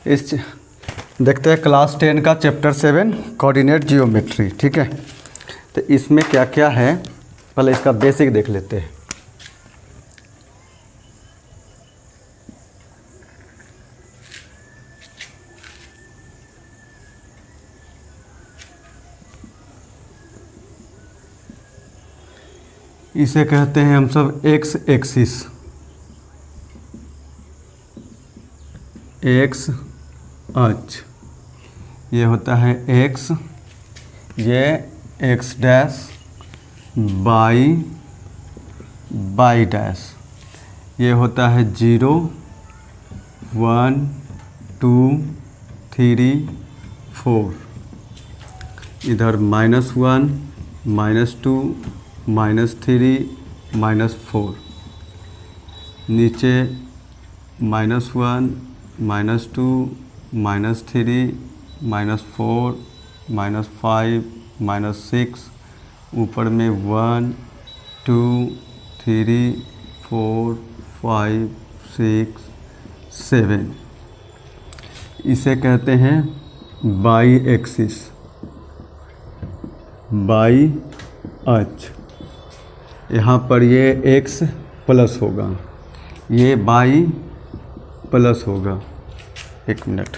इस देखते हैं क्लास 10 का चैप्टर 7 कोऑर्डिनेट जियोमेट्री। ठीक है, तो इसमें क्या क्या है पहले इसका बेसिक देख लेते हैं। इसे कहते हैं हम सब एक्स एक्सिस, एक्स अक्ष, ये होता है एक्स, ये x dash, by by dash, ये होता है 0 1 2 3 4, इधर -1 -2 -3 -4, नीचे -1 -2 -3 -4 -5 -6, ऊपर में 1 2 3 4 5 6 7, इसे कहते हैं बाई एक्सिस, बाई अक्ष। यहाँ पर ये x प्लस होगा, ये बाई प्लस होगा। एक मिनट,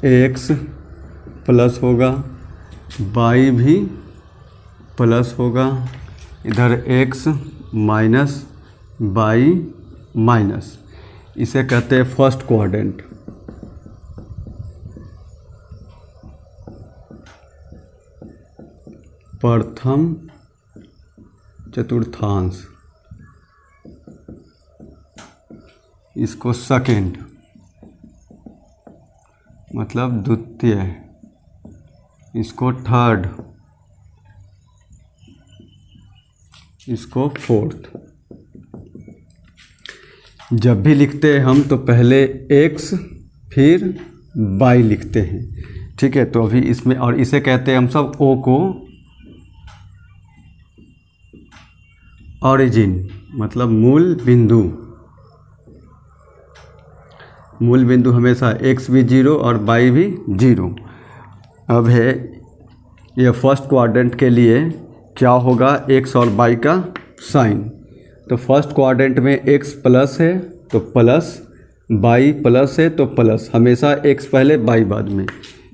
x प्लस होगा, बाई भी प्लस होगा, इधर x माइनस बाई माइनस, इसे कहते हैं फर्स्ट क्वाड्रेंट। प्रथम चतुर्थांश, इसको सेकेंड मतलब द्वितीय, इसको थर्ड, इसको फोर्थ। जब भी लिखते हैं हम तो पहले एक्स फिर बाई लिखते हैं। ठीक है, तो अभी इसमें, और इसे कहते हैं हम सब ओ को ऑरिजिन मतलब मूल बिंदु। मूल बिंदु हमेशा x भी 0 और y भी 0। अब है ये फर्स्ट क्वाड्रेंट के लिए क्या होगा x और y का साइन। तो फर्स्ट क्वाड्रेंट में x प्लस है तो प्लस, y प्लस है तो प्लस, हमेशा x पहले y बाद में।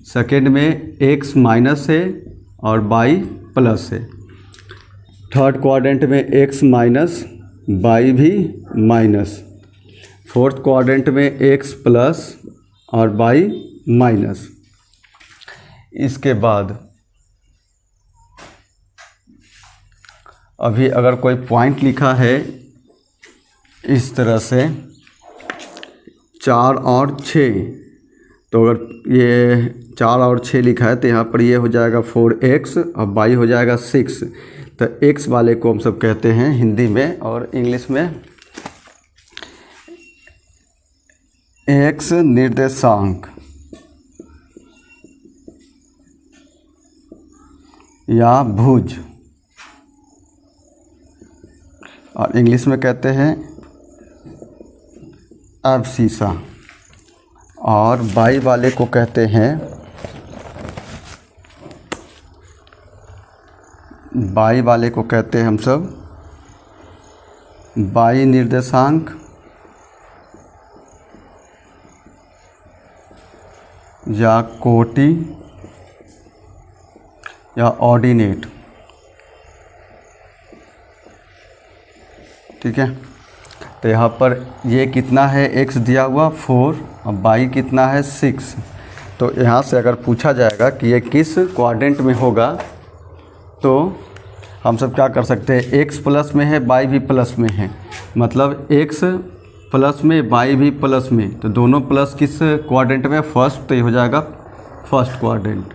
सेकेंड में x माइनस है और y प्लस है। थर्ड क्वाड्रेंट में x माइनस, y भी माइनस। फोर्थ क्वाड्रेंट में x प्लस और y माइनस। इसके बाद अभी अगर कोई पॉइंट लिखा है इस तरह से 4 और 6, तो अगर ये 4 और 6 लिखा है तो यहाँ पर ये हो जाएगा 4x और y हो जाएगा 6। तो x वाले को हम सब कहते हैं हिंदी में और इंग्लिश में x निर्देशांक या भुज, और इंग्लिश में कहते हैं एब्सिसा। और y वाले को कहते हैं, बाई वाले को कहते हैं हम सब बाई निर्देशांक या कोटि या ऑर्डिनेट। ठीक है, तो यहाँ पर ये कितना है, x दिया हुआ 4 और y कितना है 6। तो यहाँ से अगर पूछा जाएगा कि ये किस क्वाड्रेंट में होगा तो हम सब क्या कर सकते हैं, x प्लस में है y भी प्लस में है, मतलब x प्लस में y भी प्लस में, तो दोनों प्लस किस क्वाड्रेंट में, फर्स्ट, तो ये हो जाएगा फर्स्ट क्वाड्रेंट।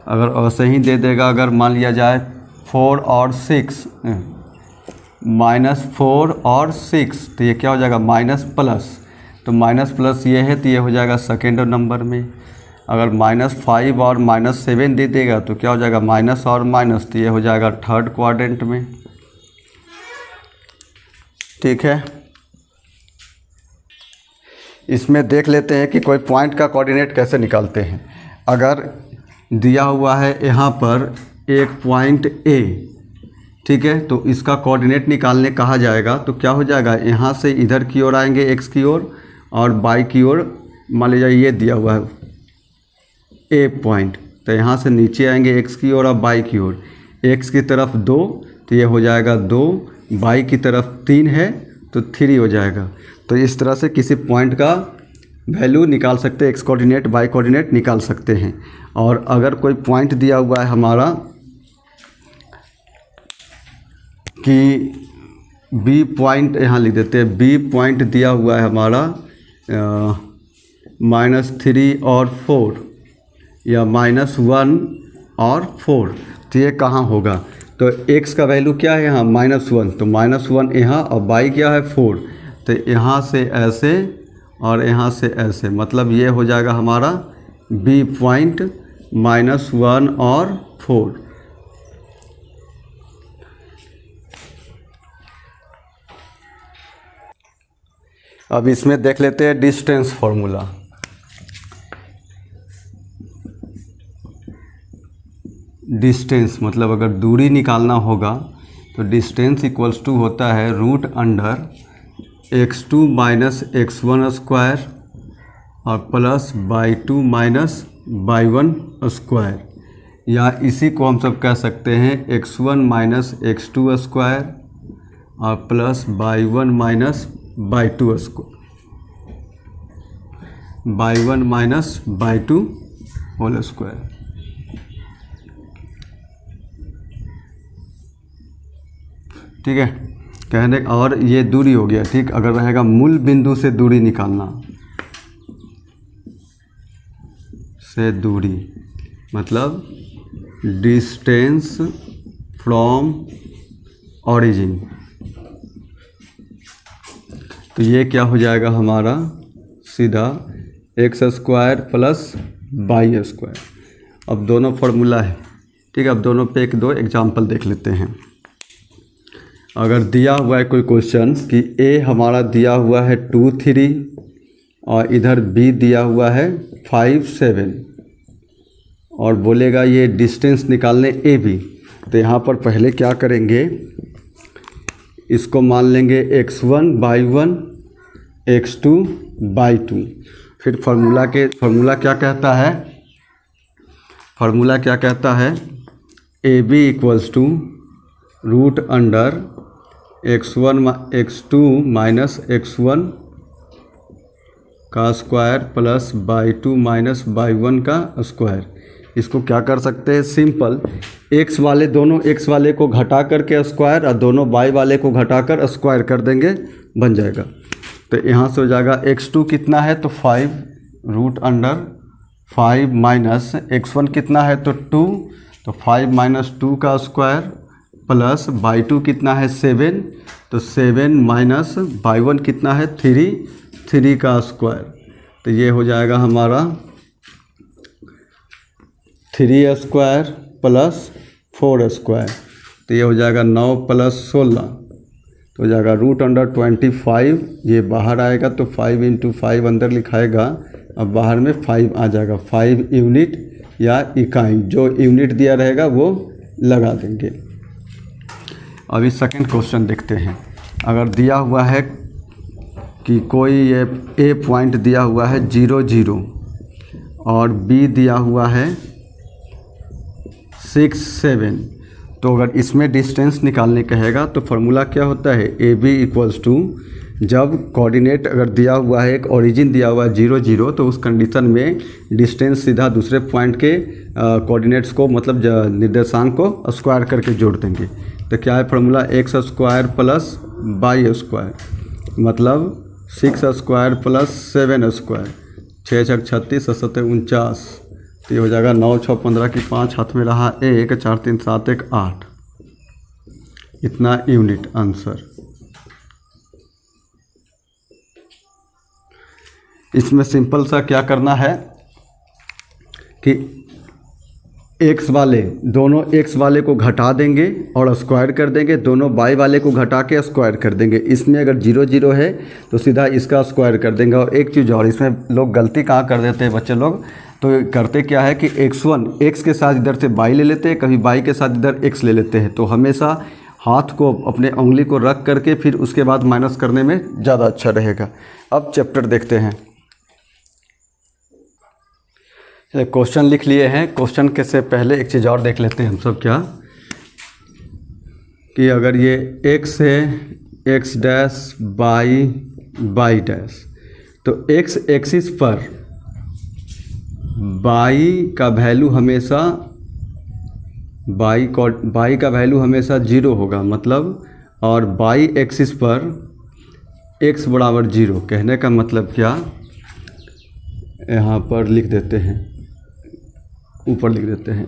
अगर ऐसे ही दे देगा, अगर मान लिया जाए 4 और 6, -4 और 6, तो ये क्या हो जाएगा माइनस प्लस, तो माइनस प्लस ये है तो ये हो जाएगा सेकेंड नंबर में। अगर -5 और -7 दे देगा तो क्या हो जाएगा माइनस और माइनस, तो ये हो जाएगा थर्ड क्वाड्रेंट में। ठीक है, इसमें देख लेते हैं कि कोई पॉइंट का कोऑर्डिनेट कैसे निकालते हैं। अगर दिया हुआ है यहाँ पर एक पॉइंट ए, ठीक है, तो इसका कोऑर्डिनेट निकालने कहा जाएगा तो क्या हो जाएगा, यहाँ से इधर की ओर आएंगे एक्स की ओर और बाई की ओर, मान लीजिए ये दिया हुआ है ए पॉइंट, तो यहाँ से नीचे आएंगे एक्स की ओर और बाई की ओर। एक्स की तरफ 2 तो ये हो जाएगा 2, बाई की तरफ 3 है तो 3 हो जाएगा। तो इस तरह से किसी पॉइंट का वैल्यू निकाल सकते हैं, एक्स कोऑर्डिनेट बाई कोऑर्डिनेट निकाल सकते हैं। और अगर कोई पॉइंट दिया हुआ है हमारा कि बी पॉइंट, यहाँ लिख देते हैं बी पॉइंट दिया हुआ है हमारा -3 और 4 या -1 और 4, तो ये कहाँ होगा, तो x का वैल्यू क्या है यहाँ -1, तो -1 यहाँ और बाई क्या है 4, तो यहाँ से ऐसे और यहाँ से ऐसे, मतलब ये हो जाएगा हमारा बी पॉइंट -1 और 4। अब इसमें देख लेते हैं डिस्टेंस फॉर्मूला। डिस्टेंस मतलब अगर दूरी निकालना होगा तो डिस्टेंस इक्वल्स टू होता है √x2 - x1 स्क्वायर और प्लस y2 - y1 स्क्वायर, या इसी को हम सब कह सकते हैं x1 - x2 स्क्वायर और plus y1 - y2 square, y1 - y2 whole square. ठीक है, कहने और ये दूरी हो गया। ठीक, अगर रहेगा मूल बिंदु से दूरी निकालना, से दूरी मतलब डिस्टेंस फ्रॉम ओरिजिन, तो ये क्या हो जाएगा हमारा सीधा x square plus y square. अब दोनों फार्मूला है, ठीक है, अब दोनों पे एक दो एग्जांपल देख लेते हैं। अगर दिया हुआ है कोई क्वेश्चन कि a हमारा दिया हुआ है 2 3 और इधर b दिया हुआ है 5 7 और बोलेगा ये डिस्टेंस निकालने a b, तो यहाँ पर पहले क्या करेंगे, इसको मान लेंगे x1 बाई 1 x2 बाई 2। फिर फार्मूला क्या कहता है, फार्मूला क्या कहता है, A B equals to x2 minus x1 का square plus y2 minus y1 का स्क्वायर। इसको क्या कर सकते हैं, सिंपल x वाले दोनों x वाले को घटा करके स्क्वायर और दोनों y वाले को घटाकर स्क्वायर कर देंगे, बन जाएगा। तो यहाँ से हो जाएगा x2 कितना है तो 5 √5 माइनस x1 कितना है तो 2, तो 5 माइनस 2 का स्क्वायर प्लस y2 कितना है 7, तो 7 माइनस y1 कितना है 3 का स्क्वायर। तो ये हो जाएगा हमारा 3 स्क्वायर प्लस 4 स्क्वायर, तो ये हो जाएगा 9 प्लस 16, तो हो जाएगा √25। ये बाहर आएगा तो 5 × 5 अंदर लिखाएगा, अब बाहर में 5 आ जाएगा, 5 यूनिट या इकाई, जो यूनिट दिया रहेगा वो लगा देंगे। अभी सेकंड क्वेश्चन देखते हैं। अगर दिया हुआ है कि कोई ये ए पॉइंट दिया हुआ है 0 0 और बी दिया हुआ है 6 7, तो अगर इसमें डिस्टेंस निकालने कहेगा तो फार्मूला क्या होता है, ए बी इक्वल्स टू, जब कोऑर्डिनेट अगर दिया हुआ है एक ओरिजिन दिया हुआ है 0 0, तो उस कंडीशन में डिस्टेंस सीधा दूसरे पॉइंट के कोऑर्डिनेट्स को मतलब निर्देशांक को स्क्वायर करके जोड़ देंगे। तो क्या है formula, x square plus y square, मतलब 6 स्क्वायर प्लस 7 स्क्वायर, 6 6 36 7 49, तो ये हो जाएगा 9 6 15 की 5 हाथ में रहा 1 4 3 7 1 8, इतना यूनिट आंसर। इसमें सिंपल सा क्या करना है कि एक्स वाले दोनों एक्स वाले को घटा देंगे और स्क्वायर कर देंगे, दोनों वाई वाले को घटा के स्क्वायर कर देंगे। इसमें अगर 0 0 है तो सीधा इसका स्क्वायर कर देंगे। और एक चीज़ और, इसमें लोग गलती कहाँ कर देते हैं बच्चे लोग, तो करते क्या है कि x1 x के साथ इधर से y ले लेते हैं, कभी y के साथ इधर x ले लेते हैं। तो हमेशा हाथ को अपने उंगली को रख करके फिर उसके बाद माइनस करने में ज़्यादा अच्छा रहेगा। अब चैप्टर देखते हैं। क्वेश्चन लिख लिए हैं। क्वेश्चन के से पहले एक चीज़ और देख लेते हैं हम सब, क्या कि अगर ये x है x डैश y डैश, तो x एक्सिस पर y का वैल्यू हमेशा y का वैल्यू हमेशा 0 होगा, मतलब, और y एक्सिस पर x बराबर 0। कहने का मतलब क्या, यहाँ पर लिख देते हैं, ऊपर लिख देते हैं,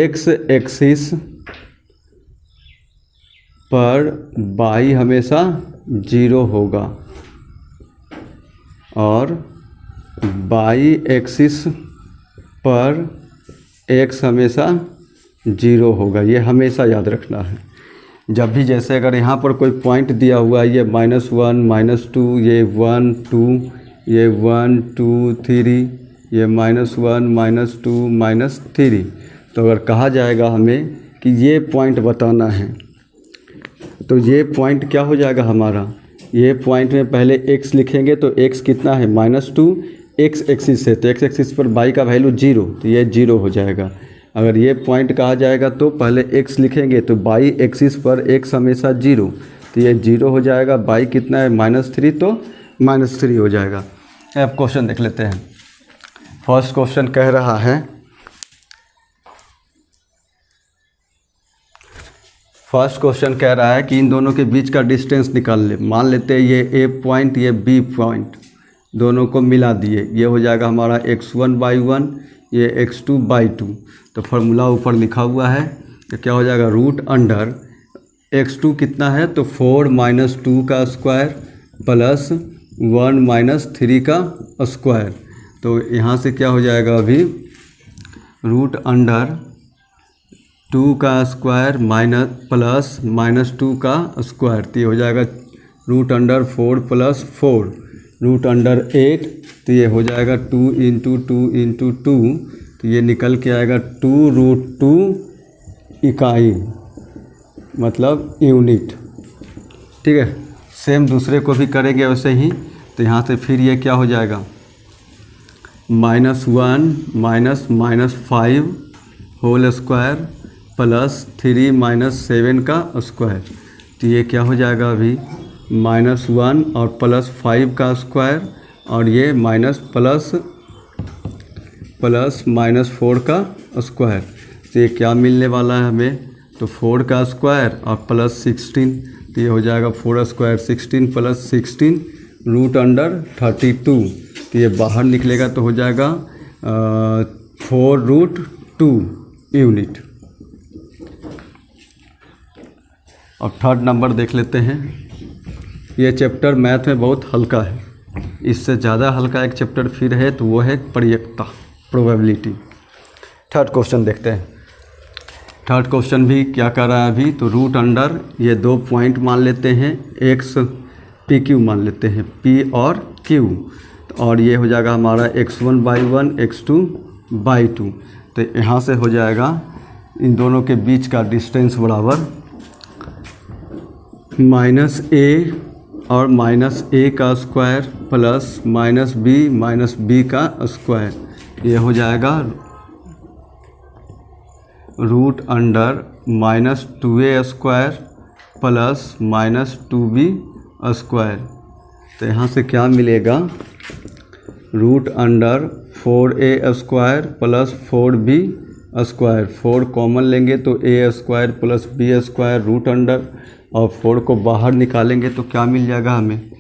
x एक्सिस पर y हमेशा 0 होगा और y एक्सिस पर x हमेशा 0 होगा। ये हमेशा याद रखना है। जब भी जैसे अगर यहाँ पर कोई पॉइंट दिया हुआ है, ये -1 -2, ये 1 2, ये 1 2 3, ये -1 -2 -3, तो अगर कहा जाएगा हमें कि ये पॉइंट बताना है, तो ये पॉइंट क्या हो जाएगा हमारा, ये पॉइंट में पहले x लिखेंगे तो x कितना है -2, x एक्सिस है तो x एक्सिस पर y का वैल्यू 0, तो ये 0 हो जाएगा। अगर ये पॉइंट कहा जाएगा तो पहले x लिखेंगे तो y एक्सिस पर x हमेशा 0, तो ये 0 हो जाएगा। y कितना है -3, तो -3 हो जाएगा। अब क्वेश्चन देख लेते हैं। फर्स्ट क्वेश्चन कह रहा है, कि इन दोनों के बीच का डिस्टेंस निकाल ले। मान लेते हैं ये a पॉइंट, ये b पॉइंट, दोनों को मिला दिए, ये हो जाएगा हमारा x1/1, ये x2/2। तो फार्मूला ऊपर लिखा हुआ है, तो क्या हो जाएगा, रूट अंडर x2 कितना है, तो 4 - 2 का स्क्वायर प्लस 1 - 3 का स्क्वायर। तो यहाँ से क्या हो जाएगा, अभी रूट अंडर 2 का स्क्वायर माइनस प्लस -2 का स्क्वायर, तो ये हो जाएगा रूट अंडर 4 + 4, रूट अंडर 8, तो ये हो जाएगा 2 × 2 × 2, तो ये निकल के आएगा 2√2 इकाई, मतलब यूनिट। ठीक है, सेम दूसरे को भी करेंगे वैसे ही। तो यहाँ से फिर ये क्या हो जाएगा, -1 - -5 होल स्क्वायर प्लस 3 - 7 का स्क्वायर, तो ये क्या हो जाएगा अभी, -1 और +5 का स्क्वायर, और ये प्लस -4 का स्क्वायर। तो ये क्या मिलने वाला है हमें, तो 4 का स्क्वायर और प्लस 16, तो ये हो जाएगा 4 स्क्वायर 16 + 16 रूट अंडर 32, तो ये बाहर निकलेगा तो हो जाएगा 4√2 यूनिट। अब थर्ड नंबर देख लेते हैं। ये चैप्टर मैथ में बहुत हल्का है, इससे ज़्यादा हल्का एक चैप्टर फिर है, तो वो है प्रयेक्ता, प्रोबेबिलिटी। थर्ड क्वेश्चन देखते हैं। थर्ड क्वेश्चन भी क्या कर रहा है अभी, तो रूट अंडर ये 2 पॉइंट मान लेते हैं, x PQ मान लेते हैं, P और Q, और ये हो जाएगा हमारा x1/1 x2/2। तो यहाँ से हो जाएगा इन दोनों के बीच का डिस्टेंस बराबर -a और -a का स्क्वायर प्लस -b का स्क्वायर, ये हो जाएगा root under -2a square plus -2b square. तो यहाँ से क्या मिलेगा, root under 4a square plus 4b square, 4 common लेंगे तो a square plus b square root under, और 4 को बाहर निकालेंगे तो क्या मिल जाएगा हमें,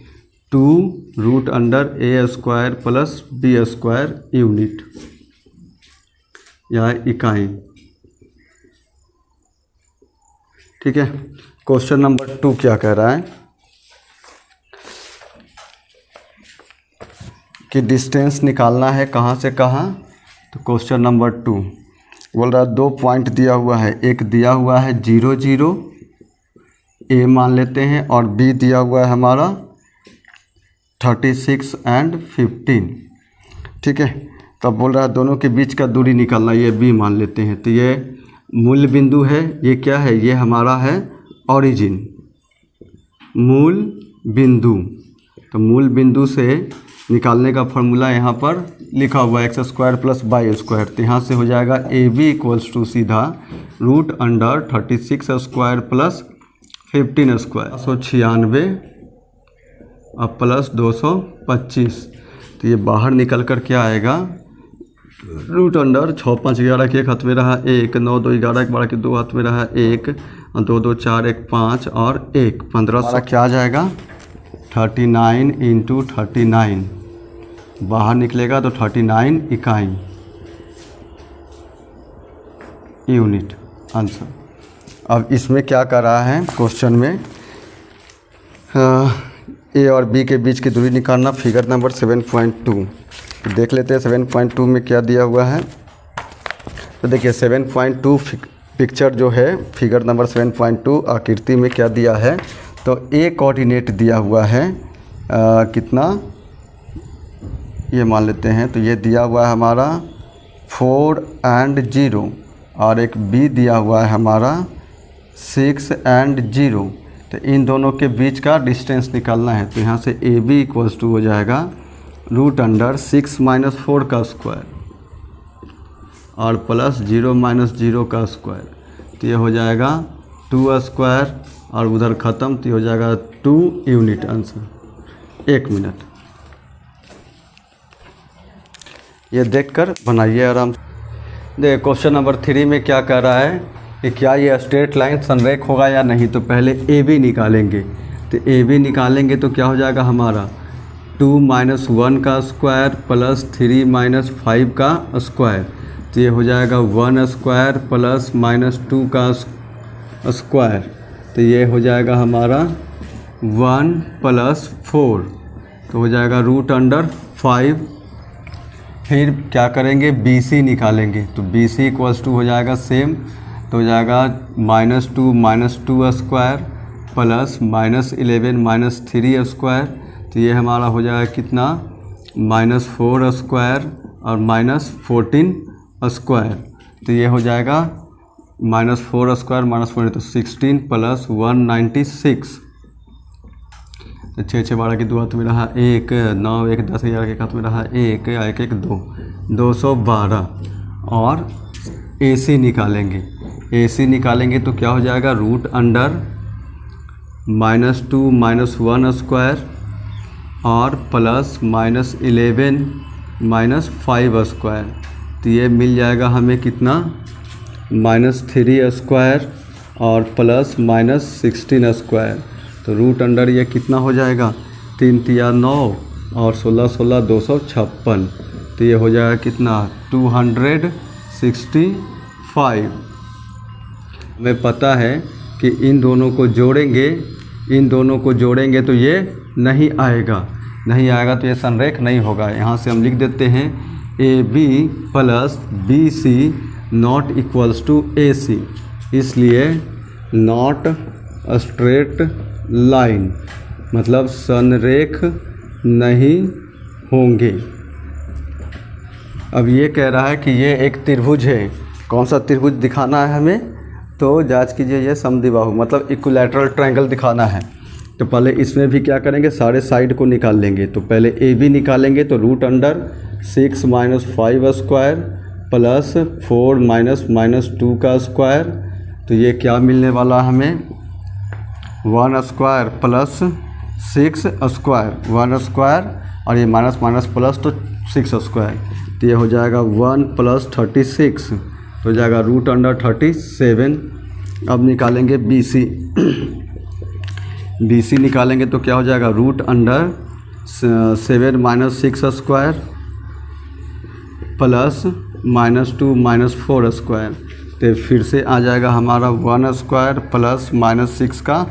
2 root under a square plus b square unit या इकाई। ठीक है, क्वेश्चन नंबर 2 क्या कह रहा है कि डिस्टेंस निकालना है कहाँ से कहाँ। तो क्वेश्चन नंबर 2, बोल रहा है 2 पॉइंट दिया हुआ है, एक दिया हुआ है 0 0 ए मान लेते हैं, और बी दिया हुआ है हमारा 36 और 15। ठीक है, तब बोल रहा है दोनों के बीच का दूरी निकालना, ये बी मान लेते हैं। तो ये मूल बिंदु है, ये क्या है, ये हमारा है ओरिजिन, मूल बिंदु। तो मूल बिंदु से निकालने का फॉर्मूला यहाँ पर लिखा हुआ है x² + y²। तो यहाँ से हो जाएगा AB = सीधा √36² + 15² 196 अब प्लस 225। तो ये बाहर निकल कर क्या आएगा, √6 5 11 के एक हाथ में रहा 1, 9 2 11 1 12 के दो हाथ में रहा 1, 2 2 4 1 5 और 1 15। क्या आ जाएगा 39 × 39, बाहर निकलेगा तो 39 इकाई यूनिट आंसर। अब इसमें क्या कर रहा है क्वेश्चन में, ए और बी के बीच की दूरी निकालना, फिगर नंबर 7.2। देख लेते हैं 7.2 में क्या दिया हुआ है। तो देखिए 7.2 पिक्चर जो है, फिगर नंबर 7.2 आकृति में क्या दिया है, तो ए कोऑर्डिनेट दिया हुआ है कितना, ये मान लेते हैं। तो ये दिया हुआ है हमारा 4 और 0, और एक बी दिया हुआ है हमारा 6 और 0। तो इन दोनों के बीच का डिस्टेंस निकालना है। तो यहाँ से AB = हो जाएगा √6 - 4 का स्क्वायर और प्लस 0 - 0 का स्क्वायर। तो ये हो जाएगा 2² और उधर ख़त्म, तो हो जाएगा 2 यूनिट आंसर। 1 मिनट ये देखकर बनाइए आराम से। देखिए क्वेश्चन नंबर 3 में क्या कह रहा है कि क्या ये स्ट्रेट लाइन संरेख होगा या नहीं। तो पहले AB निकालेंगे। तो AB निकालेंगे तो क्या हो जाएगा हमारा 2 - 1 का स्क्वायर प्लस 3 - 5 का स्क्वायर। तो ये हो जाएगा 1² प्लस -2 का स्क्वायर। तो ये हो जाएगा हमारा 1 + 4, तो हो जाएगा √5। फिर क्या करेंगे BC निकालेंगे। तो BC = हो जाएगा सेम, तो हो जाएगा -2 - 2 स्क्वायर प्लस -11 - 3 स्क्वायर। तो ये हमारा हो जाएगा कितना -4 स्क्वायर और -14 स्क्वायर। तो ये हो जाएगा -4 स्क्वायर -14 तो 16 प्लस 196। तो 6 6 12 के दो हाथ में रहा 1, 9 1 10 11 के हाथ में रहा 1 1 1 2 212। और AC निकालेंगे। AC निकालेंगे तो क्या हो जाएगा √2 - 1 स्क्वायर और प्लस -11 - 5 स्क्वायर। तो ये मिल जाएगा हमें कितना -3 स्क्वायर और प्लस -16 स्क्वायर। तो √, ये कितना हो जाएगा 3 3 9 और 16 16 256। तो ये हो जाएगा कितना 265। हमें पता है कि इन दोनों को जोड़ेंगे तो ये नहीं आएगा तो ये संरेख नहीं होगा। यहाँ से हम लिख देते हैं AB + BC ≠ AC, इसलिए नॉट स्ट्रेट लाइन मतलब संरेख नहीं होंगे। अब ये कह रहा है कि ये एक त्रिभुज है। कौन सा त्रिभुज दिखाना है हमें, तो जांच कीजिए, ये समद्विबाहु मतलब इक्विलैटरल ट्रायंगल दिखाना है। तो पहले इसमें भी क्या करेंगे, सारे साइड को निकाल लेंगे। तो पहले AB निकालेंगे तो √6 - 5 स्क्वायर प्लस 4 - 2 का स्क्वायर। तो ये क्या मिलने वाला हमें 1 स्क्वायर प्लस 6 स्क्वायर, 1 स्क्वायर और ये माइनस माइनस प्लस तो 6 स्क्वायर। तो ये हो जाएगा 1 + 36, तो हो जाएगा √37। अब निकालेंगे BC। BC निकालेंगे तो क्या हो जाएगा √7 - 6 स्क्वायर प्लस -2 - 4 स्क्वायर। तो फिर से आ जाएगा हमारा 1 स्क्वायर प्लस -6 का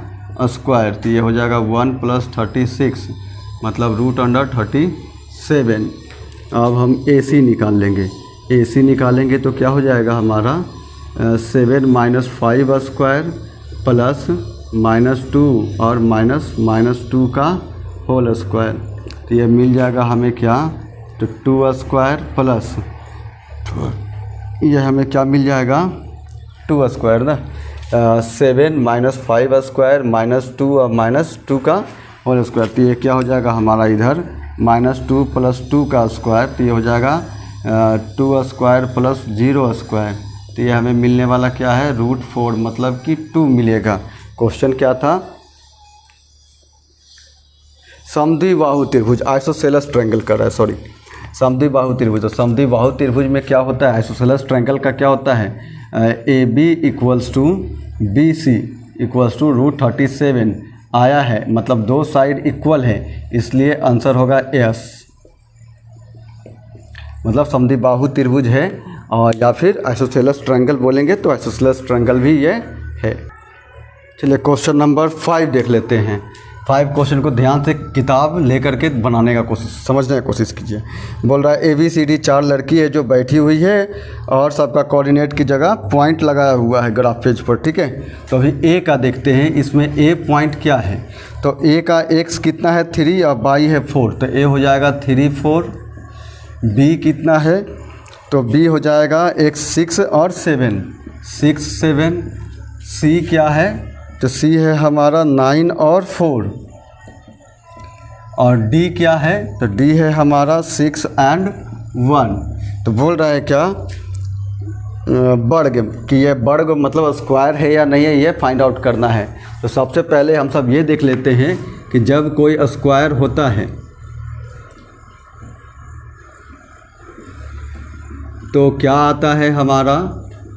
स्क्वायर। तो ये हो जाएगा 1 + 36 मतलब √37। अब हम AC निकाल लेंगे। AC निकालेंगे तो क्या हो जाएगा हमारा 7 माइनस 5 स्क्वायर प्लस -2 और -2 का होल स्क्वायर। तो ये मिल जाएगा हमें क्या, तो 2 स्क्वायर प्लस ये हमें क्या मिल जाएगा 2 स्क्वायर ना, 7 माइनस 5 स्क्वायर -2 और -2 का होल स्क्वायर। तो ये क्या हो जाएगा हमारा इधर -2 प्लस 2 का स्क्वायर, तो ये हो जाएगा 2 स्क्वायर प्लस 0 स्क्वायर। तो ये हमें मिलने वाला क्या है √4, मतलब कि 2 मिलेगा। क्वेश्चन क्या था, समद्विबाहु त्रिभुज आइसोसेलेस ट्रायंगल कर रहा है, सॉरी समद्विबाहु त्रिभुज। तो समद्विबाहु त्रिभुज में क्या होता है, आइसोसेलेस ट्रायंगल का क्या होता है, AB equals to BC equals to √37 आया है, मतलब दो साइड इक्वल है, इसलिए आंसर होगा S। मतलब समद्विबाहु त्रिभुज है, और या फिर आइसोसेलेस ट्रायंगल बोलेंगे तो आइसोसेलेस ट्रायंगल भी ये है। चलिए क्वेश्चन नंबर 5 देख लेते हैं। 5 क्वेश्चन को ध्यान से किताब लेकर के बनाने का कोशिश, समझने की कोशिश कीजिए। बोल रहा है ABCD 4 लड़की है जो बैठी हुई है और सबका कोऑर्डिनेट की जगह पॉइंट लगाया हुआ है ग्राफ पेज पर, ठीक है। तो अभी A का देखते हैं, इसमें A पॉइंट क्या है। तो A का x कितना है 3 और y है 4, तो A हो जाएगा 3 4। B कितना है, तो B हो जाएगा x 6 और 7, 6 7। C क्या है, तो C है हमारा 9 और 4। और D क्या है, तो D है हमारा 6 और 1। तो बोल रहा है क्या, वर्ग, कि ये वर्ग मतलब स्क्वायर है या नहीं है, ये फाइंड आउट करना है। तो सबसे पहले हम सब ये देख लेते हैं कि जब कोई स्क्वायर होता है तो क्या आता है हमारा,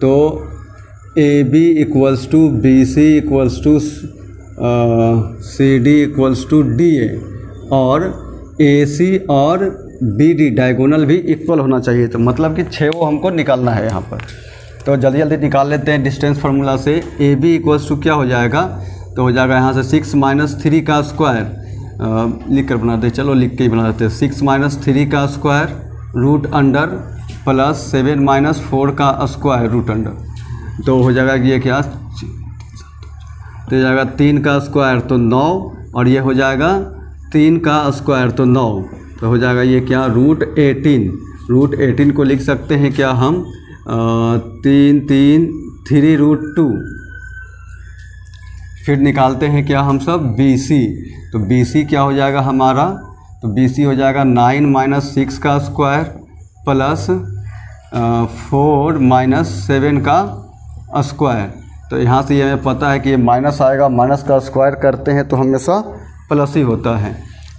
तो AB equals to BC equals to CD equals to DA, और AC और BD डायगोनल भी इक्वल होना चाहिए। तो मतलब कि 6 वो हमको निकालना है यहाँ पर। तो जल्दी जल्दी निकाल लेते हैं डिस्टेंस फार्मूला से। AB इक्वल्स टू क्या हो जाएगा, तो हो जाएगा यहाँ से 6 माइनस 3 का स्क्वायर, लिख कर बना दे, चलो लिख के ही बना देते हैं। 6 माइनस 3 का square root under plus 7 minus 4 का स्क्वायर रूट अंडर। तो हो जाएगा ये क्या, तो हो जाएगा 3 का स्क्वायर तो 9, और ये हो जाएगा 3 का स्क्वायर तो 9, तो हो जाएगा ये क्या √18। √18 को लिख सकते हैं क्या हम 3 3 3√2। फिर निकालते हैं क्या हम सब BC। तो BC क्या हो जाएगा हमारा, तो BC हो जाएगा 9 माइनस 6 का स्क्वायर प्लस 4 माइनस 7 का स्क्वायर। तो यहाँ से ये हमें पता है कि ये माइनस आएगा, माइनस का स्क्वायर करते हैं तो हमेशा प्लस ही होता है।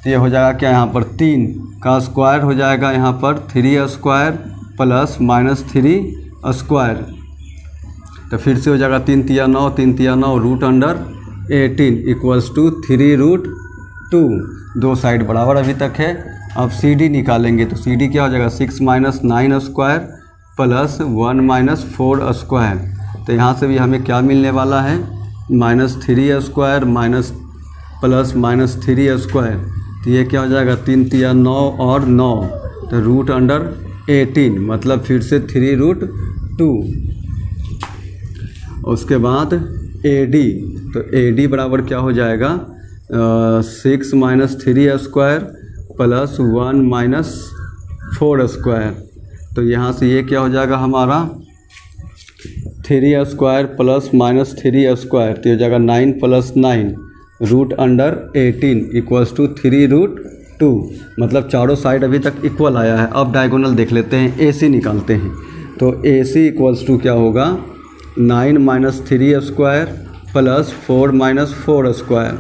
तो ये हो जाएगा क्या, यहाँ पर 3 का स्क्वायर हो जाएगा, यहाँ पर 3 स्क्वायर प्लस -3 स्क्वायर। तो फिर से हो जाएगा 3 3 9, 3 3 9 रूट अंडर 18 इक्वल्स टू 3√2। दो साइड बराबर अभी तक है। अब CD निकालेंगे, तो CD क्या हो जाएगा 6 minus 9 square plus 1 minus 4 square. तो यहाँ से भी हमें क्या मिलने वाला है, -3 स्क्वायर माइनस प्लस -3 स्क्वायर। तो ये क्या हो जाएगा 3 3 9 और 9, तो रूट अंडर 18, मतलब फिर से 3√2। उसके बाद AD, तो AD बराबर क्या हो जाएगा 6 minus 3 square plus 1 minus 4 square. तो यहाँ से ये क्या हो जाएगा हमारा 3 स्क्वायर प्लस -3 स्क्वायर, तो हो जाएगा 9 plus 9 root under 18 equals to 3√2। मतलब चारों साइड अभी तक इक्वल आया है। अब डायगोनल देख लेते हैं, AC निकालते हैं। तो AC इक्वल्स टू क्या होगा 9 minus 3 square plus 4 minus 4 square.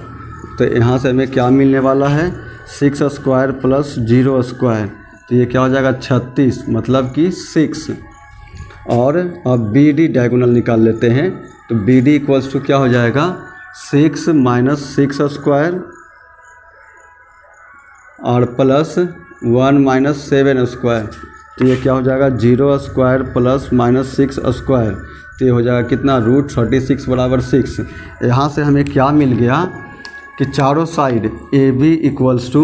तो यहाँ से हमें क्या मिलने वाला है 6 स्क्वायर प्लस 0 स्क्वायर। तो ये क्या हो जाएगा 36, मतलब कि 6। और अब BD डायगोनल निकाल लेते हैं। तो BD इक्वल्स टू क्या हो जाएगा 6 माइनस 6 स्क्वायर और प्लस 1 माइनस 7 स्क्वायर। तो ये क्या हो जाएगा 0 स्क्वायर प्लस -6 स्क्वायर। तो ये हो जाएगा कितना √36 बराबर 6। यहाँ से हमें क्या मिल गया कि चारों side AB equals to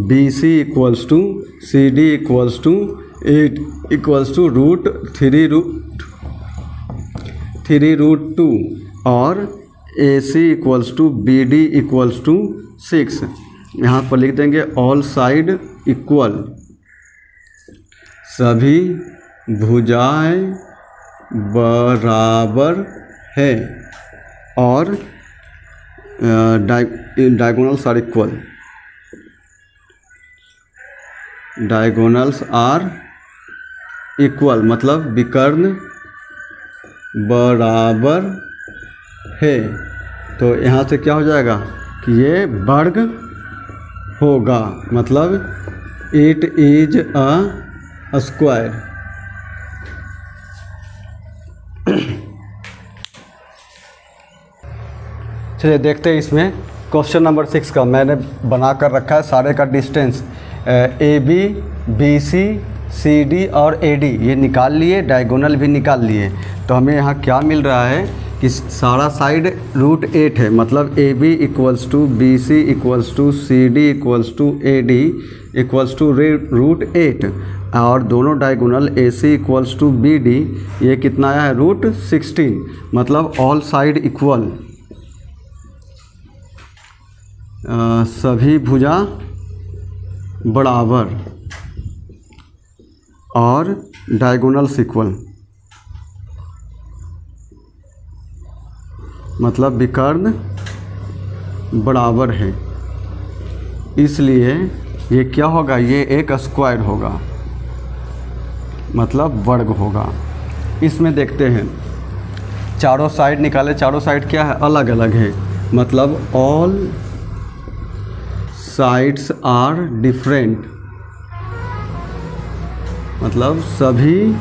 BC equals to CD equals to 8 equals to √3√2 और AC equals to BD equals to 6। यहाँ पर लिख देंगे ऑल साइड इक्वल, सभी भुजाएं बराबर है और diagonals are equal, diagonals are equal मतलब विकर्ण बराबर है। तो यहाँ से क्या हो जाएगा कि ये वर्ग होगा, मतलब इट इज अ स्क्वायर। चलिए देखते हैं इसमें क्वेश्चन नंबर 6 का। मैंने बना कर रखा है सारे का डिस्टेंस AB, BC, CD और AD ये निकाल लिए, डायगोनल भी निकाल लिए। तो हमें यहाँ क्या मिल रहा है कि सारा साइड √8 है, मतलब AB equals to BC equals to CD equals to AD equals to √8 और दोनों diagonal AC equals to BD ये कितना आया है √16, मतलब ऑल साइड इक्वल, सभी भुजा बराबर और डायगोनल्स इक्वल, मतलब विकर्ण बराबर है। इसलिए ये क्या होगा, ये एक स्क्वायर होगा, मतलब वर्ग होगा। इसमें देखते हैं चारों साइड निकाले, चारों साइड क्या है अलग अलग है, मतलब ऑल साइड्स आर डिफरेंट, मतलब सभी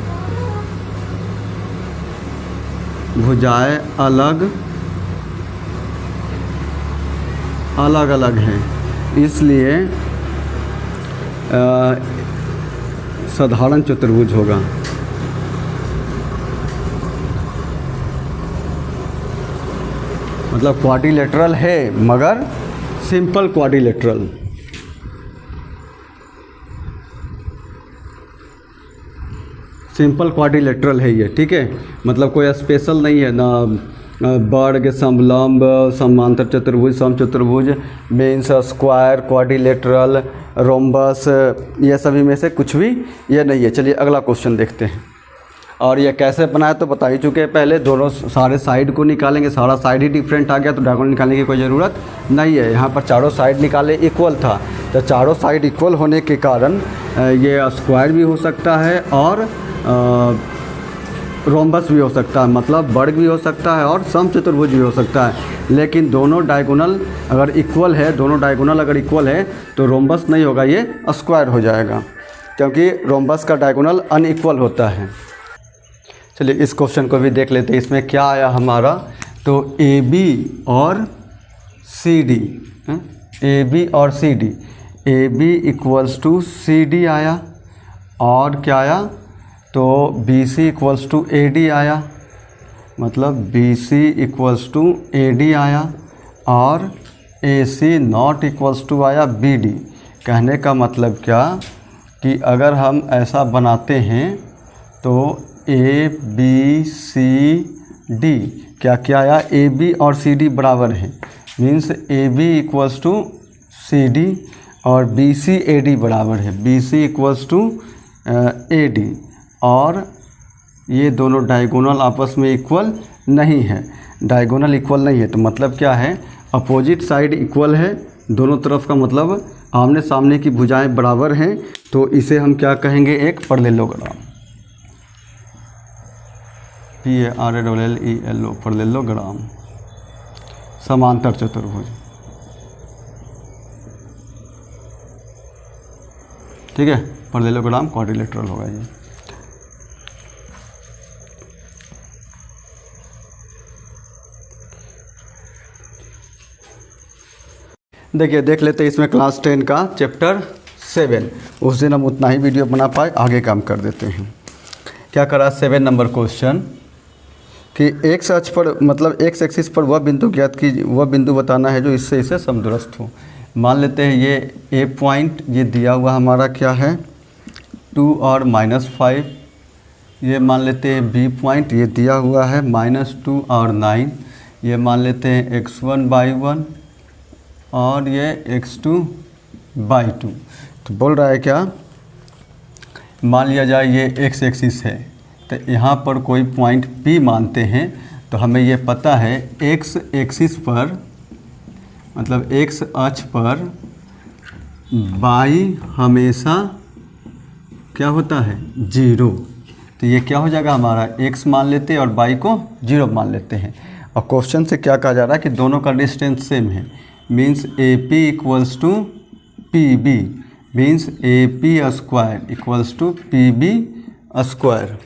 भुजाएं अलग अलग हैं। इसलिए साधारण चतुर्भुज होगा। मतलब क्वाड्रिलेटरल है मगर सिंपल क्वाड्रिलेटरल। सिंपल क्वाड्रिलेटरल है ये, ठीक है, मतलब कोई स्पेशल नहीं है ना, वर्ग, समलंब, समांतर चतुर्भुज, समचतुर्भुज, मीन्स स्क्वायर, क्वाड्रिलेटरल, रोम्बस, ये सभी में से कुछ भी ये नहीं है। चलिए अगला क्वेश्चन देखते हैं। और ये कैसे बनाया तो बता ही चुके हैं पहले, दोनों सारे साइड को निकालेंगे, सारा साइड ही डिफरेंट आ गया तो डायगोनल निकालने की कोई ज़रूरत नहीं है। यहाँ पर चारों साइड निकाले इक्वल था, तो चारों साइड इक्वल होने के कारण ये स्क्वायर भी हो सकता है और रोम्बस भी हो सकता है, मतलब वर्ग भी हो सकता है और समचतुर्भुज भी हो सकता है। लेकिन दोनों डायगोनल अगर इक्वल है, दोनों डायगोनल अगर इक्वल है तो रोम्बस नहीं होगा, ये स्क्वायर हो जाएगा, क्योंकि रोम्बस का डायगोनल अनइक्वल होता है। चलिए इस क्वेश्चन को भी देख लेते हैं। इसमें क्या आया हमारा, तो AB और CD, AB और CD, AB equals to CD आया, और क्या आया तो BC इक्वल्स टू AD आया, मतलब BC इक्वल्स टू AD आया, और AC नॉट इक्वल्स टू आया BD। कहने का मतलब क्या कि अगर हम ऐसा बनाते हैं तो ABCD क्या क्या आया, AB और CD बराबर है, means AB equals to CD और BC AD बराबर है, BC इक्वल्स टू AD, और ये दोनों डायगोनल आपस में इक्वल नहीं है, डायगोनल इक्वल नहीं है। तो मतलब क्या है, अपोजिट साइड इक्वल है दोनों तरफ का, मतलब आमने सामने की भुजाएं बराबर हैं, तो इसे हम क्या कहेंगे, एक पैरेललोग्राम, PARALLELO पैरेललोग्राम, समांतर चतुर्भुज, ठीक है, पैरेललोग्राम क्वाड्रिलेटरल होगा ये। देखिए देख लेते हैं इसमें क्लास 10 का चैप्टर 7। उस दिन हम उतना ही वीडियो बना पाए, आगे काम कर देते हैं। क्या करा 7 नंबर क्वेश्चन कि एक्स अक्ष पर, मतलब एक्स एक्सिस पर वह बिंदु ज्ञात की, वह बिंदु बताना है जो इससे इसे समदूरस्थ हो। मान लेते हैं ये ए पॉइंट, ये दिया हुआ हमारा क्या है 2 और -5, ये मान लेते हैं बी पॉइंट, ये दिया हुआ है -2 और 9, ये मान लेते हैं x1/1 और ये x2/2। तो बोल रहा है क्या, मान लिया जाए ये x एक्सिस है, तो यहाँ पर कोई पॉइंट P मानते हैं, तो हमें ये पता है x एक्सिस पर, मतलब x अक्ष पर y हमेशा क्या होता है 0। तो ये क्या हो जाएगा हमारा, x मान लेते हैं और y को 0 मान लेते हैं। और क्वेश्चन से क्या कहा जा रहा है कि दोनों का डिस्टेंस सेम है, means AP equals to PB, means AP square equals to PB square.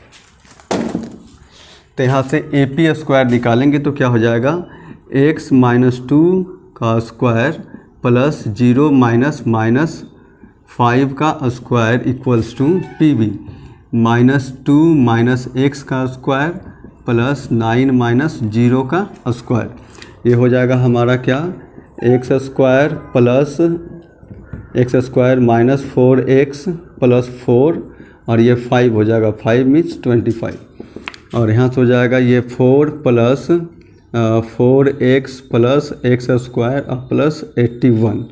तो यहाँ से AP स्क्वायर निकालेंगे तो क्या हो जाएगा, x - 2 का स्क्वायर प्लस 0 - -5 का square equals to PB, -2 - x का स्क्वायर प्लस 9 - 0 का स्क्वायर। ये हो जाएगा हमारा क्या, x square plus x square -4x plus 4 और ये 5 हो जाएगा, 5 मीन्स 25। और यहाँ से हो जाएगा ये 4 plus 4x plus x square plus 81।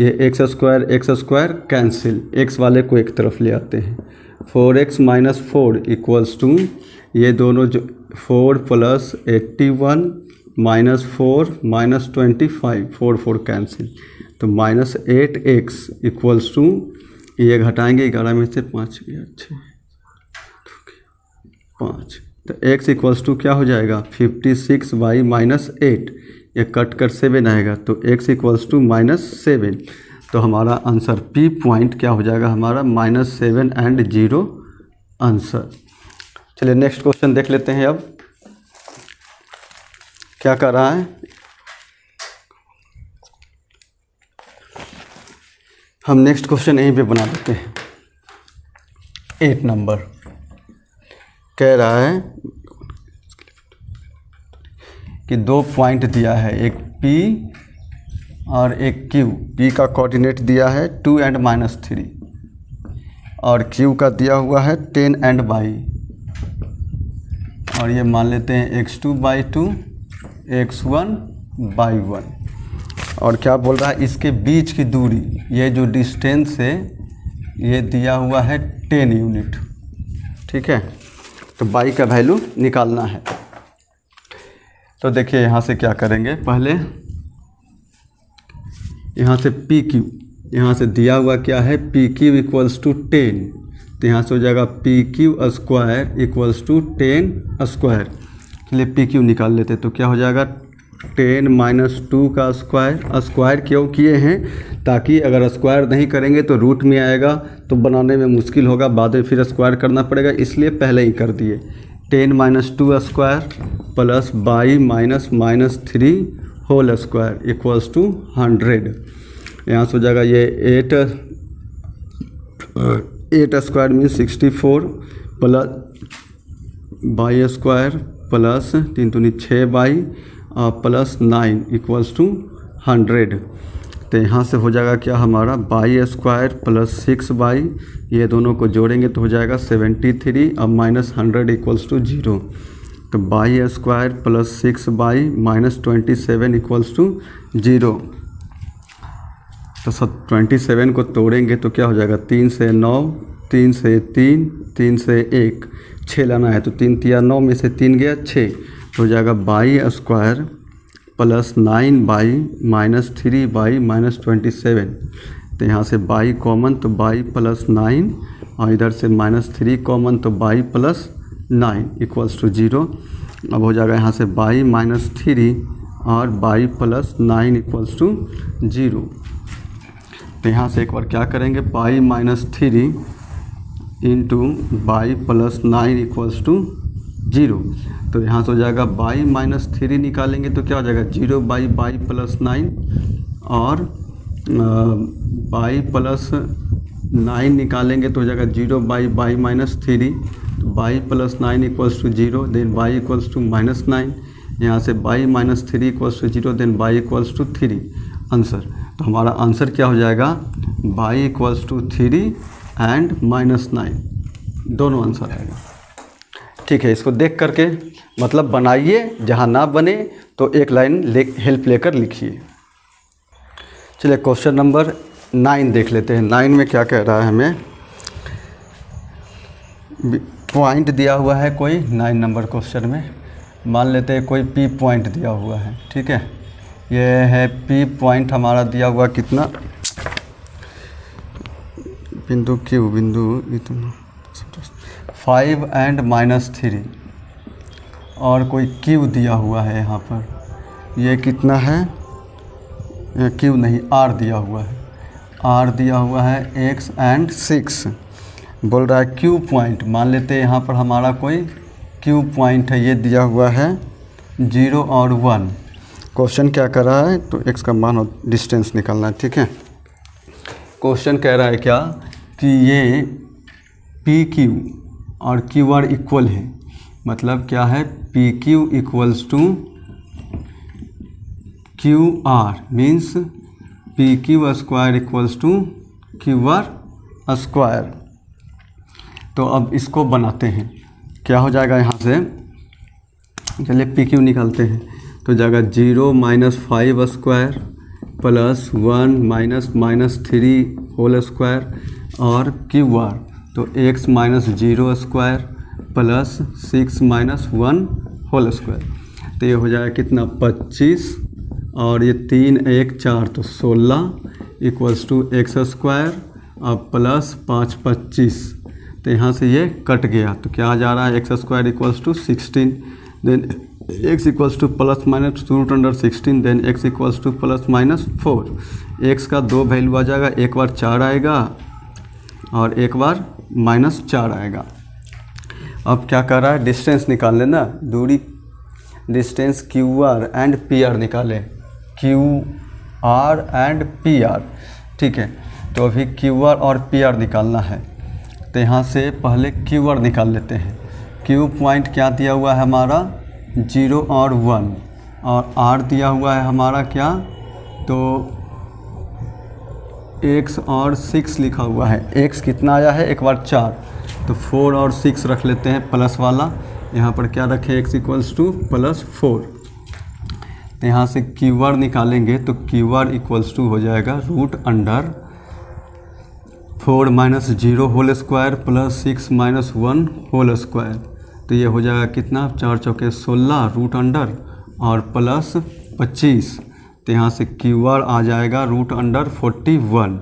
ये x स्क्वायर कैंसिल, x वाले को एक तरफ ले आते हैं। 4x - 4 इक्वल्स टू ये दोनों जो 4 प्लस 81 -4 -25, 4 कैंसिल, तो -8x इक्वल्स टू, ये घटाएंगे 11 में से 5 गया 6 5, तो x इक्वल्स टू क्या हो जाएगा 56y -8, ये कट कर 7 आएगा, तो x इक्वल्स टू -7। तो हमारा आंसर P पॉइंट क्या हो जाएगा हमारा -7 एंड 0 आंसर। चलिए नेक्स्ट क्वेश्चन देख लेते हैं। अब क्या कर रहा है, हम नेक्स्ट क्वेश्चन यहीं पे बना देते हैं। 8 नंबर कह रहा है कि 2 पॉइंट दिया है, एक P और एक Q। P का कोऑर्डिनेट दिया है 2 and -3 और Q का दिया हुआ है 10 and y, और ये मान लेते हैं x2/2 x1/1। और क्या बोल रहा है, इसके बीच की दूरी, ये जो डिस्टेंस है ये दिया हुआ है 10 यूनिट, ठीक है। तो y का वैल्यू निकालना है। तो देखिए यहाँ से क्या करेंगे, पहले यहाँ से PQ, यहाँ से दिया हुआ क्या है PQ इक्वल्स टू 10, तो यहाँ से हो जाएगा PQ square equals to 10 square. चलिए PQ निकाल लेते, तो क्या हो जाएगा 10 - 2 का स्क्वायर। स्क्वायर क्यों किए हैं, ताकि अगर स्क्वायर नहीं करेंगे तो रूट में आएगा तो बनाने में मुश्किल होगा, बाद में फिर स्क्वायर करना पड़ेगा, इसलिए पहले ही कर दिए। 10 - 2 square plus y -3 whole square equals to 100। यहाँ से हो जाएगा ये 8 square means 64 plus y square plus 3 दूनी 6y प्लस 9 इक्वल्स टू 100। तो यहाँ से हो जाएगा क्या हमारा y स्क्वायर प्लस 6y, ये दोनों को जोड़ेंगे तो हो जाएगा 73 और -100 इक्वल्स टू 0। तो y square plus 6y -27 equals to 0। तो 27 को तोड़ेंगे तो क्या हो जाएगा 3 से 9, 3 से 3, 3 से 1, 6 लाना है, तो 3 तिया 9 में से 3 गया 6, तो हो जाएगा y square plus 9y -3y -27। तो यहाँ से y कॉमन, तो y प्लस 9 और इधर से -3 कॉमन, तो y प्लस 9 इक्वल्स टू 0। अब हो जाएगा यहाँ से y -3 और y प्लस 9 इक्वल्स टू 0। तो यहाँ से एक बार क्या करेंगे, y -3 into y plus 9 equals to 0। तो यहाँ से हो जाएगा y -3 निकालेंगे तो क्या हो जाएगा 0/y प्लस 9 और y प्लस 9 निकालेंगे तो हो जाएगा 0/y -3, तो y plus 9 equals to 0, then y equals to -9। यहाँ से y -3 equals to 0, then y equals to 3 answer. तो हमारा आंसर क्या हो जाएगा y इक्वल्स टू 3 एंड -9 दोनों आंसर आएगा। ठीक है, इसको देख करके मतलब बनाइए, जहाँ ना बने तो एक लाइन हेल्प लेकर लिखिए। चलिए क्वेश्चन नंबर 9 देख लेते हैं। 9 में क्या कह रहा है हमें, पॉइंट दिया हुआ है कोई 9 नंबर क्वेश्चन में, मान लेते हैं कोई P पॉइंट दिया हुआ है। ठीक है, ये है P पॉइंट हमारा दिया हुआ कितना, बिंदु Q, बिंदु इतना 5 एंड -3, और कोई Q दिया हुआ है यहाँ पर, ये कितना है, Q नहीं R दिया हुआ है, R दिया हुआ है x एंड 6, बोल रहा है Q पॉइंट, मान लेते हैं यहाँ पर हमारा कोई Q पॉइंट है, ये दिया हुआ है 0 और 1। क्वेश्चन क्या कर रहा है, तो x का मान और डिस्टेंस निकालना है। ठीक है, क्वेश्चन कह रहा है क्या कि ये PQ और QR इक्वल है, मतलब क्या है, PQ equals to QR means PQ square equals to QR square. तो अब इसको बनाते हैं, क्या हो जाएगा यहाँ से, चलिए PQ निकालते हैं, तो जाएगा 0 - 5 स्क्वायर प्लस 1 - -3 होल स्क्वायर और QR, तो x - 0 square plus 6 - 1 whole square, तो ये हो जाएगा कितना 25, और ये 3 1 4 तो 16 इक्वल्स टू x स्क्वायर और प्लस 5 25, तो यहाँ से ये कट गया, तो क्या आ जा रहा है, x square equals to 16, then x equals to plus minus √16, then x equals to plus -4। x का 2 वैल्यू आ जाएगा, एक बार 4 आएगा और एक बार -4 आएगा। अब क्या कर रहा है, डिस्टेंस निकाल लेना, दूरी, डिस्टेंस QR एंड PR निकालें, QR एंड PR। ठीक है, तो अभी QR और PR निकालना है, तो यहाँ से पहले QR निकाल लेते हैं। Q पॉइंट क्या दिया हुआ है हमारा, 0 और 1, और R दिया हुआ है हमारा क्या, तो x और 6 लिखा हुआ है, x कितना आया है, एक बार 4, तो 4 और 6 रख लेते हैं प्लस वाला, यहाँ पर क्या रखें, x इक्वल्स टू +4, तो यहाँ से QR निकालेंगे, तो QR इक्वल्स टू हो जाएगा √4 - 0 whole square plus 6 - 1 whole square, तो ये हो जाएगा कितना, 4 चौके 16 √, और प्लस 25, तो यहाँ से QR आ जाएगा √41,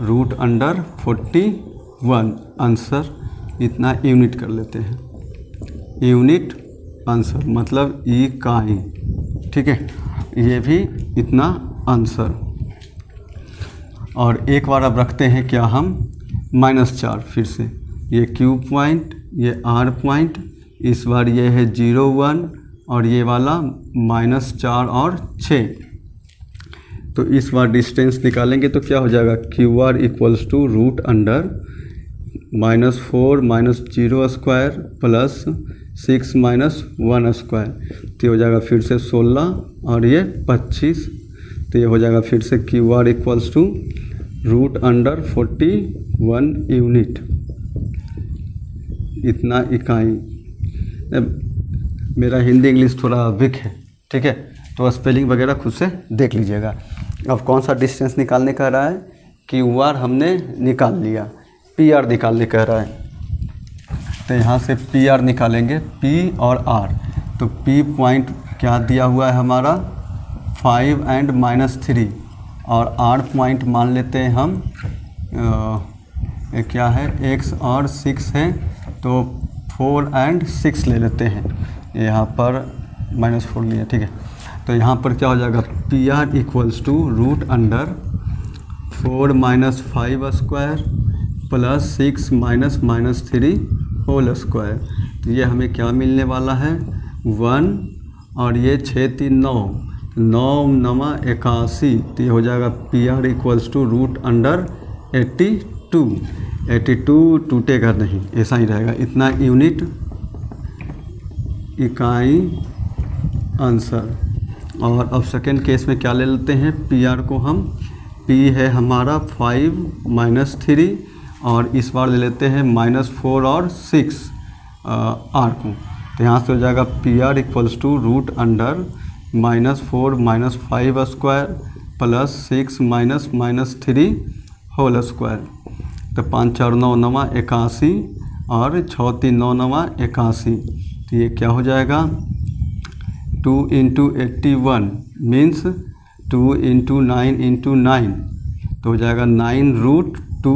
√41 आंसर, इतना यूनिट कर लेते हैं, यूनिट आंसर मतलब इकाई। ठीक है, ये भी इतना आंसर। और एक बार अब रखते हैं क्या हम, -4, फिर से ये Q पॉइंट, ये R पॉइंट, इस बार ये है 0 1 और ये वाला -4 और 6, तो इस बार डिस्टेंस निकालेंगे तो क्या हो जाएगा, QR equals to √, -4 - 0 square plus 6 - 1 square, तो ये हो जाएगा फिर से 16 और ये 25, तो ये हो जाएगा फिर से QR इक्वल्स टू √41 यूनिट, इतना इकाई। मेरा हिंदी इंग्लिश थोड़ा वीक है, ठीक है, तो स्पेलिंग वगैरह खुद से देख लीजिएगा। अब कौन सा डिस्टेंस निकालने कह रहा है, QR हमने निकाल लिया, PR निकालने कह रहा है, तो यहाँ से PR निकालेंगे, P और R, तो P पॉइंट क्या दिया हुआ है हमारा 5 एंड -3, और R पॉइंट मान लेते हैं हम क्या है, x और 6 है, तो 4 एंड 6 ले लेते हैं, यहाँ पर -4 लिया, ठीक है, तो यहाँ पर क्या हो जाएगा, PR equals to √4 - 5 square plus 6 - -3 whole square, तो ये हमें क्या मिलने वाला है 1, और ये 6 3 9 9 9 81, तो ये हो जाएगा PR इक्वल्स टू √82 82 टूटेगा नहीं, ऐसा ही रहेगा, इतना यूनिट इकाई आंसर। और अब सेकेंड केस में क्या ले लेते हैं, PR को हम p है हमारा 5 माइनस 3 और इस बार ले लेते हैं -4 और 6 r को, तो यहाँ से हो जाएगा P R equals to root under -4 minus 5 square plus 6 minus 3 whole square. तो 5 4 9 9 81 और 6 3 9 9 81। तो ये क्या हो जाएगा 2 इंटू 81 मीन्स 2 इंटू 9 इंटू 9, तो हो जाएगा 9√2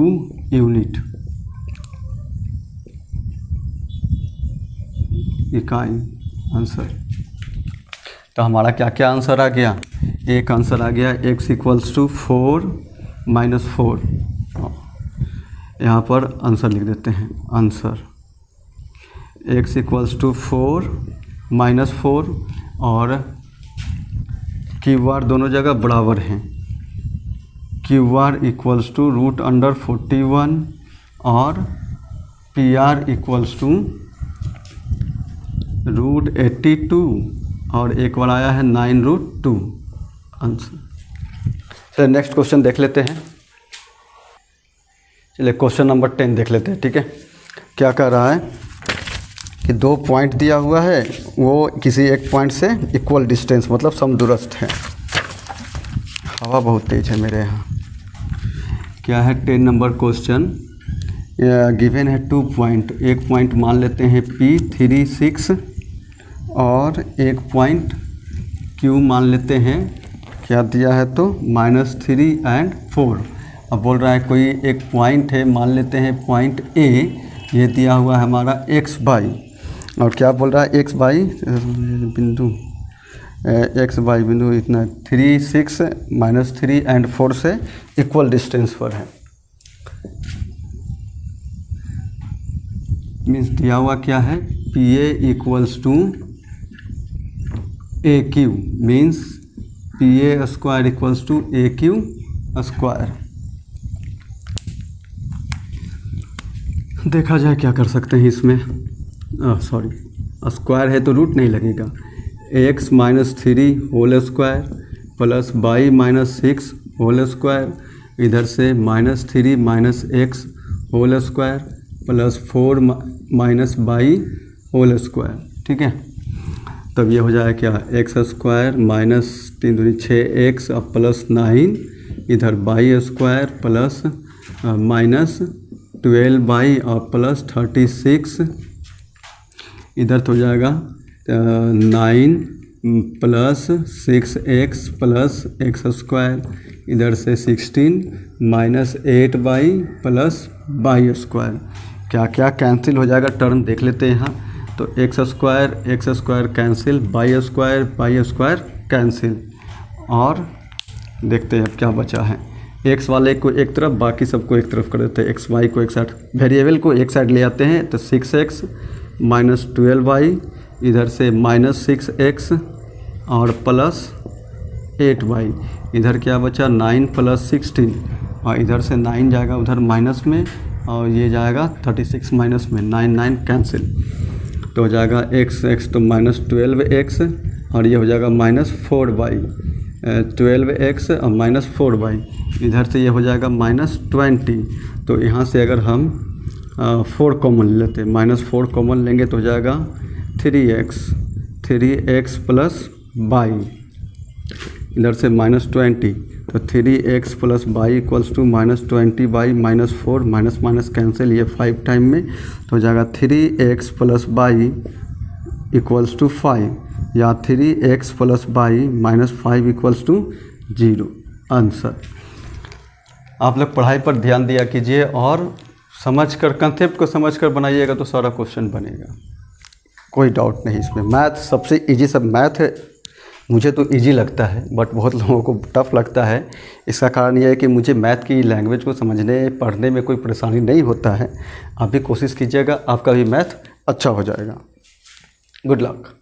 यूनिट इकाई आंसर। तो हमारा क्या क्या आंसर आ गया, एक आंसर आ गया x इक्वल्स टू 4 माइनस 4, यहाँ पर आंसर लिख देते हैं, answer x equals to 4 minus 4 और क्यू आर दोनों जगह बराबर हैं, Q R equals to root under 41 और P R equals to root 82 और एक बार आया है 9√2 आंसर। चलिए नेक्स्ट क्वेश्चन देख लेते हैं। चलिए क्वेश्चन नंबर 10 देख लेते हैं। ठीक है, क्या कह रहा है कि 2 पॉइंट दिया हुआ है, वो किसी एक पॉइंट से इक्वल डिस्टेंस मतलब समदूरस्थ है। हवा बहुत तेज है मेरे यहाँ। क्या है 10 नंबर क्वेश्चन, गिवन है 2 पॉइंट, एक पॉइंट मान लेते हैं P 3 6 और एक पॉइंट Q मान लेते हैं, क्या दिया है तो -3 और 4। अब बोल रहा है कोई एक पॉइंट है, मान लेते हैं पॉइंट A, ये दिया हुआ है हमारा x बाई, और क्या बोल रहा है x बाई बिंदु, x बाई बिंदु इतना 3 6 -3 और 4 से इक्वल डिस्टेंस पर है। मीन्स दिया हुआ क्या है PA equals to AQ, means PA square equals to AQ square. देखा जाए क्या कर सकते हैं इसमें, सॉरी स्क्वायर है तो रूट नहीं लगेगा, x minus 3 whole square plus y minus 6 whole square, इधर से -3 minus x whole square plus 4 minus y whole square. ठीक है, तब ये हो जाएगा क्या x स्क्वायर माइनस 3 दूनी 6x और प्लस 9, इधर y square plus minus 12y और प्लस 36, इधर तो हो जाएगा 9 plus 6x plus x square, इधर से 16 minus 8y plus y square. क्या क्या कैंसिल हो जाएगा टर्म देख लेते हैं यहाँ। तो x square cancel, y square cancel, और देखते हैं अब क्या बचा है। x वाले को एक तरफ, बाकी सबको एक तरफ कर देते हैं, x y को एक साइड, वेरिएबल को एक साइड ले आते हैं, तो 6x माइनस 12y, इधर से माइनस 6x और प्लस 8y, इधर क्या बचा 9 प्लस 16, और इधर से 9 जाएगा उधर माइनस में, और ये जाएगा 36 माइनस में, 9 कैंसिल, तो हो जाएगा x तो माइनस 12x और ये हो जाएगा -4y, 12x और -4y, इधर से ये हो जाएगा -20। तो यहाँ से अगर हम 4 कॉमन लेते हैं, -4 कॉमन लेंगे तो हो जाएगा 3x प्लस y, इधर से -20, तो 3x plus y equals to -20y -4, minus cancel, ये 5 टाइम में, तो हो जाएगा 3x plus y equals to 5, या 3x plus y -5 equals to 0 answer. आप लोग पढ़ाई पर ध्यान दिया कीजिए और समझकर, कंसेप्ट को समझकर बनाइएगा तो सारा क्वेश्चन बनेगा, कोई डाउट नहीं इसमें। मैथ सबसे इजी सब मैथ है, मुझे तो इजी लगता है, बट बहुत लोगों को टफ़ लगता है। इसका कारण यह है कि मुझे मैथ की लैंग्वेज को समझने पढ़ने में कोई परेशानी नहीं होता है। आप भी कोशिश कीजिएगा, आपका भी मैथ अच्छा हो जाएगा। Good luck.